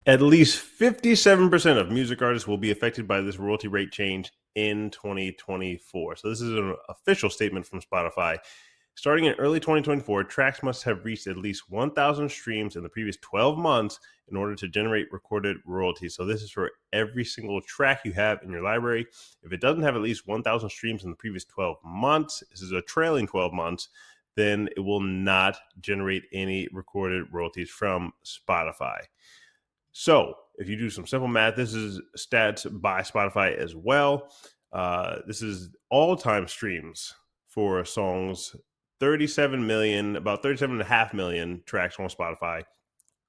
At least 57% of music artists will be affected by this royalty rate change in 2024. So, this is an official statement from Spotify. Starting in early 2024, tracks must have reached at least 1,000 streams in the previous 12 months in order to generate recorded royalties. So, this is for every single track you have in your library. If it doesn't have at least 1,000 streams in the previous 12 months, this is a trailing 12 months, then it will not generate any recorded royalties from Spotify. So, if you do some simple math, this is stats by Spotify as well. This is all time streams for songs. 37 million, about 37.5 million tracks on Spotify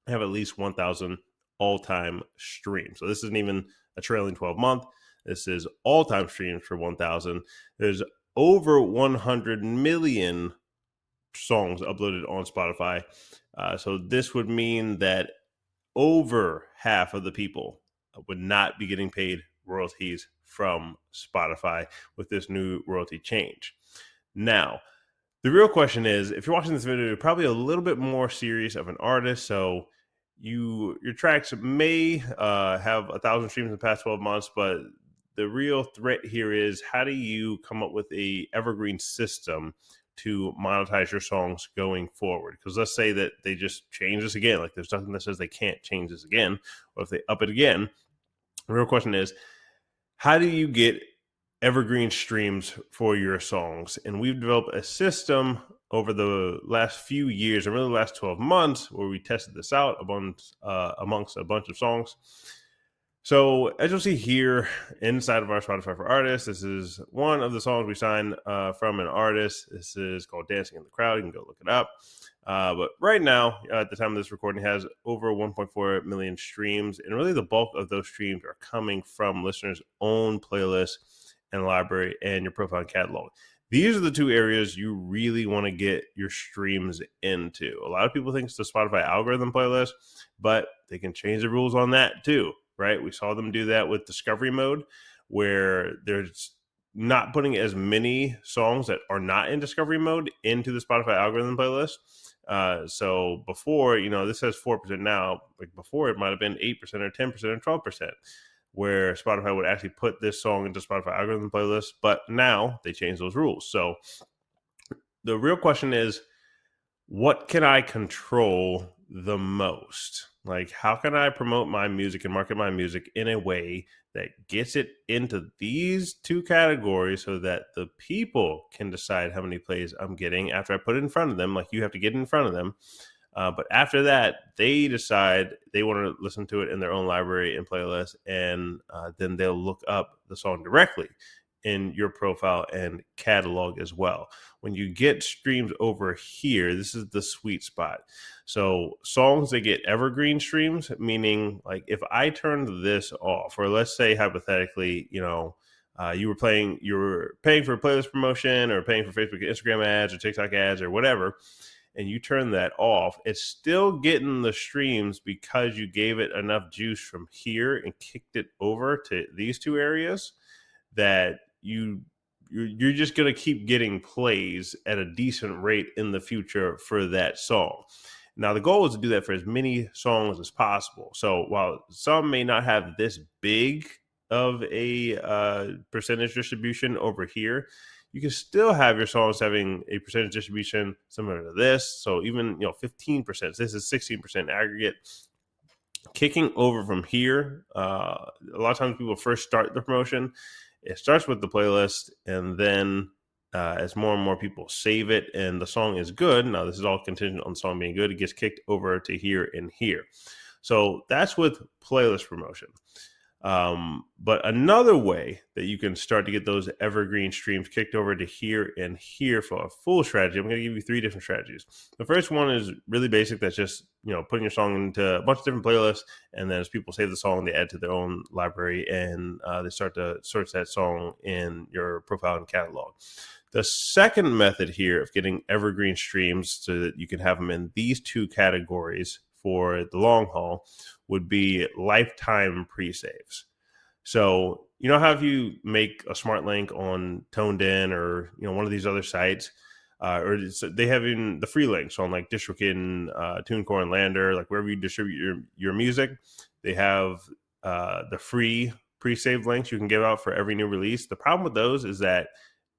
have at least 1,000 all time streams. So, this isn't even a trailing 12-month. This is all time streams for 1,000. There's over 100 million songs uploaded on Spotify. So, this would mean that over half of the people would not be getting paid royalties from Spotify with this new royalty change. Now, the real question is, if you're watching this video, you're probably a little bit more serious of an artist. So your tracks may have 1,000 streams in the past 12 months, but the real threat here is, how do you come up with a evergreen system to monetize your songs going forward? Because let's say that they just change this again, like there's nothing that says they can't change this again, or if they up it again. The real question is, how do you get evergreen streams for your songs? And we've developed a system over the last few years, or really the last 12 months, where we tested this out amongst a bunch of songs. So, as you'll see here inside of our Spotify for Artists, this is one of the songs we signed from an artist. This is called Dancing in the Crowd. You can go look it up. But right now, at the time of this recording, has over 1.4 million streams. And really, the bulk of those streams are coming from listeners' own playlists and library and your profile and catalog. These are the two areas you really want to get your streams into. A lot of people think it's the Spotify algorithm playlist, but they can change the rules on that too, right? We saw them do that with discovery mode, where there's not putting as many songs that are not in discovery mode into the Spotify algorithm playlist. So before, this has 4% now. Like before, it might have been 8% or 10% or 12%, where Spotify would actually put this song into Spotify algorithm playlist. But now they changed those rules. So the real question is, what can I control the most? Like, how can I promote my music and market my music in a way that gets it into these two categories so that the people can decide how many plays I'm getting after I put it in front of them? Like, you have to get in front of them. But after that, they decide they want to listen to it in their own library and playlist, and then they'll look up the song directly in your profile and catalog as well. When you get streams over here, this is the sweet spot. So songs that get evergreen streams, meaning like if I turned this off, or let's say hypothetically, you were paying for playlist promotion or paying for Facebook and Instagram ads or TikTok ads or whatever, and you turn that off, it's still getting the streams because you gave it enough juice from here and kicked it over to these two areas, that you're just going to keep getting plays at a decent rate in the future for that song. Now, the goal is to do that for as many songs as possible. So while some may not have this big of a percentage distribution over here, you can still have your songs having a percentage distribution similar to this. So even 15%. This is 16% aggregate. Kicking over from here, a lot of times people first start the promotion. It starts with the playlist, and then as more and more people save it and the song is good, now this is all contingent on the song being good, it gets kicked over to here and here. So that's with playlist promotion. But another way that you can start to get those evergreen streams kicked over to here and here for a full strategy, I'm going to give you 3 different strategies. The first one is really basic. That's just, putting your song into a bunch of different playlists. And then as people save the song, they add to their own library, and they start to search that song in your profile and catalog. The second method here of getting evergreen streams so that you can have them in these two categories for the long haul would be lifetime pre-saves. So, how if you make a smart link on ToneDen or, one of these other sites, or they have in the free links on like DistroKid and TuneCore and Lander, like wherever you distribute your music, They have the free pre-saved links you can give out for every new release. The problem with those is that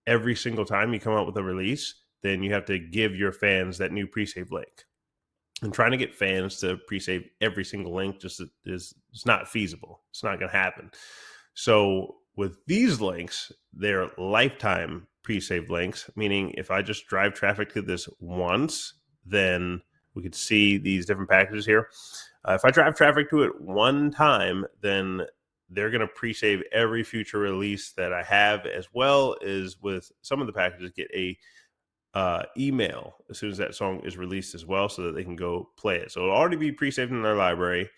every single time you come out with a release, then you have to give your fans that new pre-save link. And trying to get fans to pre-save every single link just is it's not feasible. It's not going to happen. So with these links, they're lifetime pre-saved links, meaning if I just drive traffic to this once, then we could see these different packages here. If I drive traffic to it one time, then they're going to pre-save every future release that I have, as well as with some of the packages get a email as soon as that song is released as well, so that they can go play it. So it'll already be pre-saved in their library,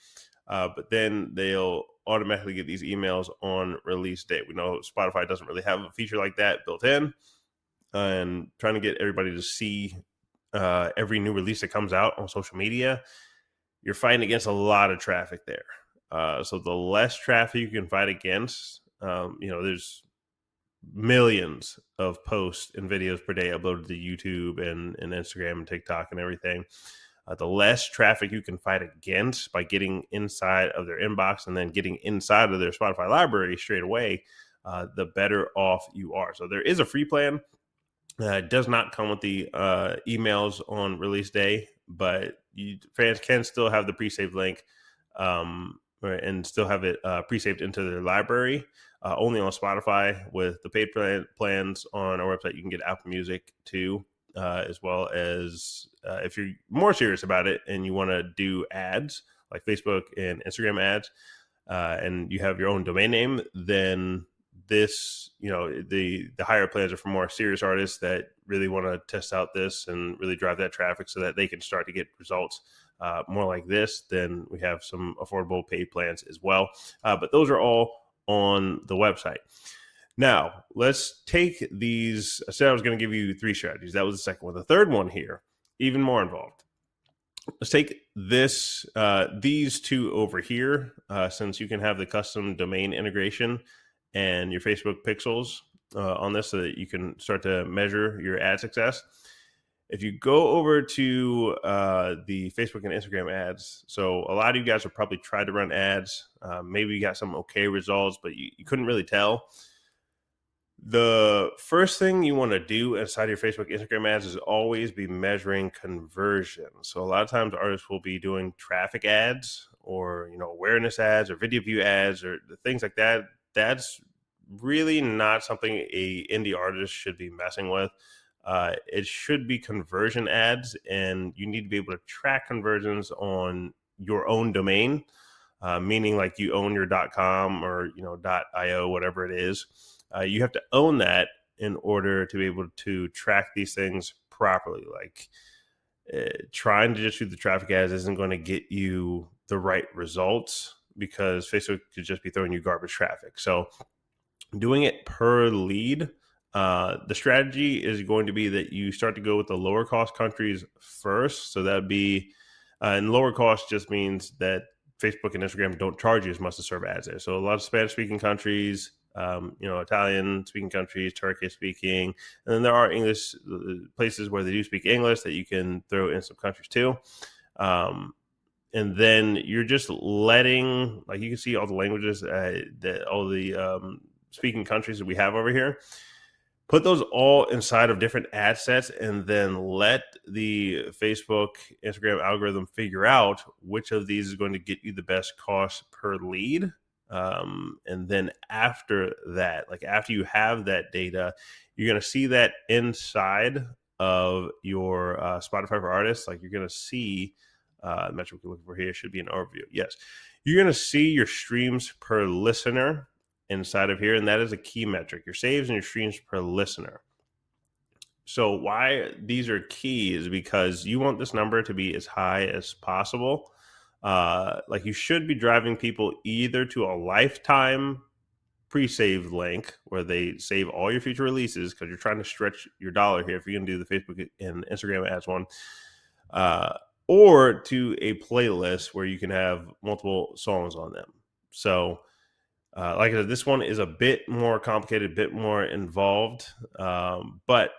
but then they'll automatically get these emails on release date. We know Spotify doesn't really have a feature like that built in, and trying to get everybody to see every new release that comes out on social media, you're fighting against a lot of traffic there. So the less traffic you can fight against, there's millions of posts and videos per day uploaded to YouTube and Instagram and TikTok and everything. The less traffic you can fight against by getting inside of their inbox and then getting inside of their Spotify library straight away, the better off you are. So there is a free plan. It does not come with the emails on release day, but fans can still have the pre-saved link and still have it pre-saved into their library. Only on Spotify. With the paid plans on our website, you can get Apple Music too, as well as if you're more serious about it and you want to do ads like Facebook and Instagram ads, and you have your own domain name, then this, the higher plans are for more serious artists that really want to test out this and really drive that traffic so that they can start to get results more like this. Then we have some affordable paid plans as well. But those are all on the website. Now, let's take these. I said I was going to give you 3 strategies. That was the second one. The third one here, even more involved. Let's take these 2 over here, since you can have the custom domain integration and your Facebook pixels on this, so that you can start to measure your ad success. If you go over to the Facebook and Instagram ads, so a lot of you guys have probably tried to run ads. Maybe you got some okay results, but you couldn't really tell. The first thing you want to do inside your Facebook, Instagram ads is always be measuring conversion. So a lot of times artists will be doing traffic ads or awareness ads or video view ads or things like that. That's really not something a indie artist should be messing with. It should be conversion ads, and you need to be able to track conversions on your own domain, meaning like you own your .com or .io, whatever it is. You have to own that in order to be able to track these things properly. Like trying to just do the traffic ads isn't going to get you the right results, because Facebook could just be throwing you garbage traffic. So doing it per lead, the strategy is going to be that you start to go with the lower cost countries first. So that'd be, and lower cost just means that Facebook and Instagram don't charge you as much to serve ads there. So a lot of Spanish speaking countries, Italian speaking countries, Turkish speaking, and then there are English places where they do speak English that you can throw in some countries too. And then you're just letting, like, you can see all the languages that all the speaking countries that we have over here. Put those all inside of different ad sets, and then let the Facebook, Instagram algorithm figure out which of these is going to get you the best cost per lead. And then after that, like after you have that data, you're going to see that inside of your Spotify for Artists. Like you're going to see the metric we're looking for here should be an overview. Yes, you're going to see your streams per listener inside of here, and that is a key metric, your saves and your streams per listener. So why these are key is because you want this number to be as high as possible. Like you should be driving people either to a lifetime pre-saved link where they save all your future releases, because you're trying to stretch your dollar here if you're going to do the Facebook and Instagram ads one, or to a playlist where you can have multiple songs on them. So like I said, this one is a bit more complicated, a bit more involved, but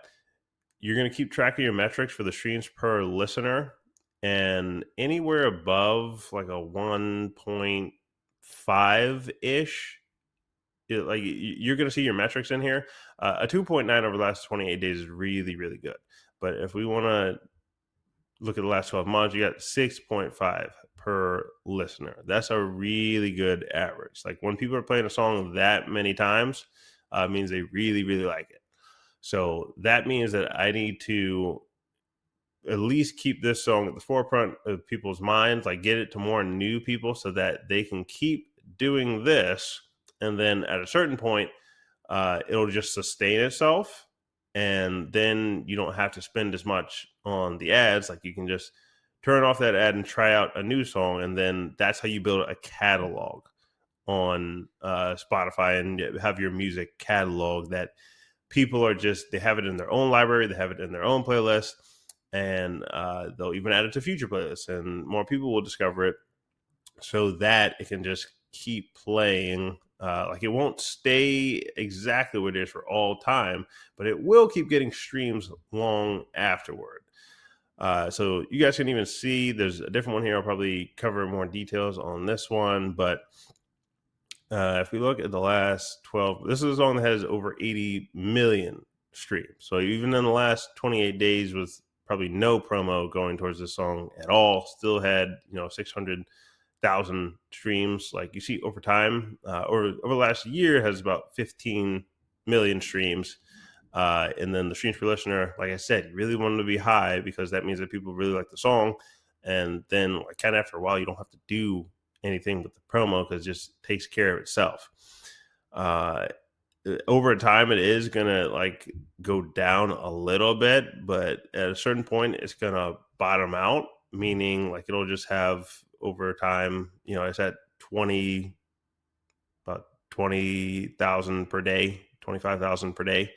you're going to keep track of your metrics for the streams per listener. and anywhere above like a 1.5 ish, like you're going to see your metrics in here. A 2.9 over the last 28 days is really, really good. But if we want to look at the last 12 months, you got 6.5 per listener. That's a really good average. Like when people are playing a song that many times, means they really, really like it. So that means that I need to at least keep this song at the forefront of people's minds, like get it to more new people so that they can keep doing this. And then at a certain point, it'll just sustain itself. And then you don't have to spend as much on the ads. Like you can just turn off that ad and try out a new song. And then that's how you build a catalog on Spotify and have your music catalog that people are just, they have it in their own library, they have it in their own playlist, and they'll even add it to future playlists, and more people will discover it so that it can just keep playing. Like it won't stay exactly what it is for all time, but it will keep getting streams long afterward. So you guys can even see there's a different one here. I'll probably cover more details on this one, but if we look at the last 12, this is a song that has over 80 million streams. So even in the last 28 days with probably no promo going towards this song at all, still had, 600,000 streams. Like you see over time, or over the last year has about 15 million streams. And then the streams per listener, like I said, you really want them to be high because that means that people really like the song. And then like kind of after a while, you don't have to do anything with the promo because it just takes care of itself. Over time, it is gonna like go down a little bit, but at a certain point, it's gonna bottom out. Meaning, like it'll just have over time. It's at about 20,000 per day, 25,000 per day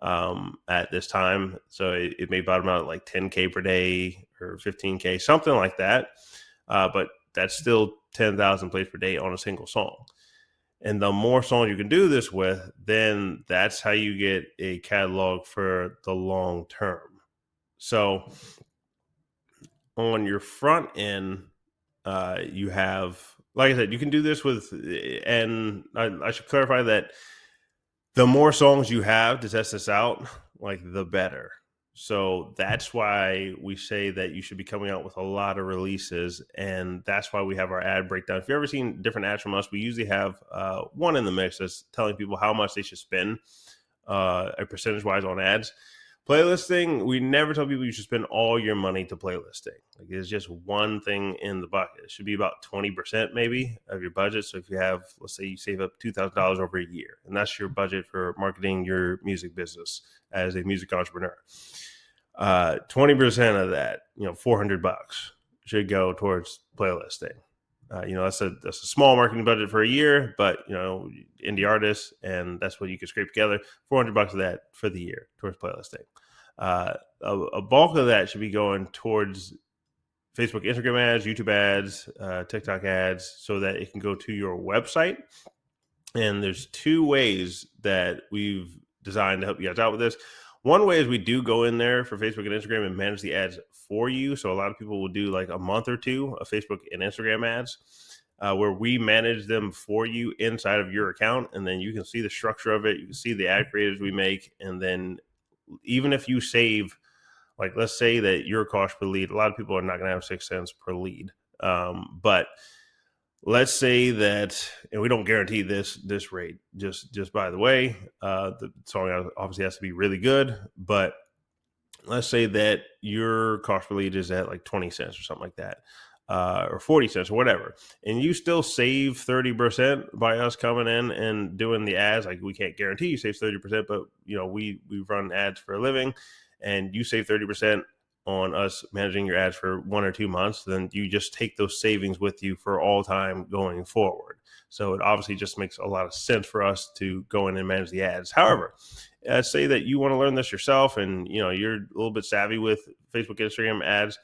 at this time. So it may bottom out at like 10K per day or 15K, something like that. But that's still 10,000 plays per day on a single song. And the more songs you can do this with, then that's how you get a catalog for the long term. So on your front end, you have, like I said, you can do this with, and I should clarify that the more songs you have to test this out, like the better. So that's why we say that you should be coming out with a lot of releases. And that's why we have our ad breakdown. If you've ever seen different ads from us, we usually have one in the mix that's telling people how much they should spend a percentage wise on ads. Playlisting, we never tell people you should spend all your money to playlisting. Like it's just one thing in the bucket. It should be about 20% maybe of your budget. So if you have, let's say you save up $2,000 over a year, and that's your budget for marketing your music business as a music entrepreneur. 20% of that, $400 should go towards playlisting. That's a small marketing budget for a year, but indie artists, and that's what you can scrape together. $400 of that for the year towards playlisting. A bulk of that should be going towards Facebook, Instagram ads, YouTube ads, TikTok ads, so that it can go to your website. And there's two ways that we've designed to help you guys out with this. One way is we do go in there for Facebook and Instagram and manage the ads for you. So a lot of people will do like a month or two of Facebook and Instagram ads where we manage them for you inside of your account. And then you can see the structure of it. You can see the ad creatives we make. And then even if you save, like let's say that your cost per lead, a lot of people are not going to have 6 cents per lead. But let's say that, and we don't guarantee this rate, just by the way, the song obviously has to be really good, but let's say that your cost per lead is at like 20 cents or something like that, or 40 cents or whatever, and you still save 30% by us coming in and doing the ads. Like we can't guarantee you save 30%, but we run ads for a living, and you save 30% on us managing your ads for 1 or 2 months, then you just take those savings with you for all time going forward. So it obviously just makes a lot of sense for us to go in and manage the ads. However, say that you want to learn this yourself and you're a little bit savvy with Facebook, Instagram ads.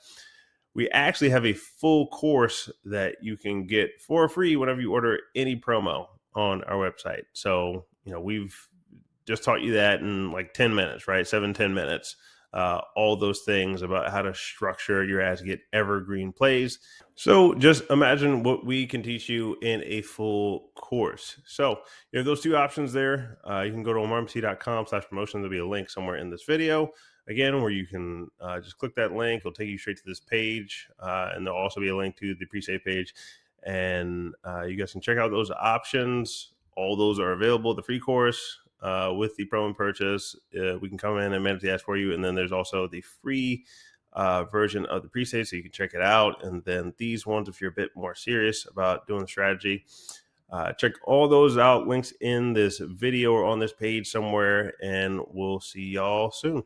We actually have a full course that you can get for free whenever you order any promo on our website. So, we've just taught you that in like 10 minutes, right? 7-10 minutes. all those things about how to structure your ads to get evergreen plays. So just imagine what we can teach you in a full course. So you have those two options there. You can go to omarmc.com/promotion. There'll be a link somewhere in this video, again, where you can just click that link. It'll take you straight to this page, and there'll also be a link to the pre-save page. And you guys can check out those options. All those are available. The free course with the pro and purchase, we can come in and manage the ads for you. And then there's also the free version of the pre-save, so you can check it out. And then these ones, if you're a bit more serious about doing the strategy, check all those out. Links in this video or on this page somewhere, and we'll see y'all soon.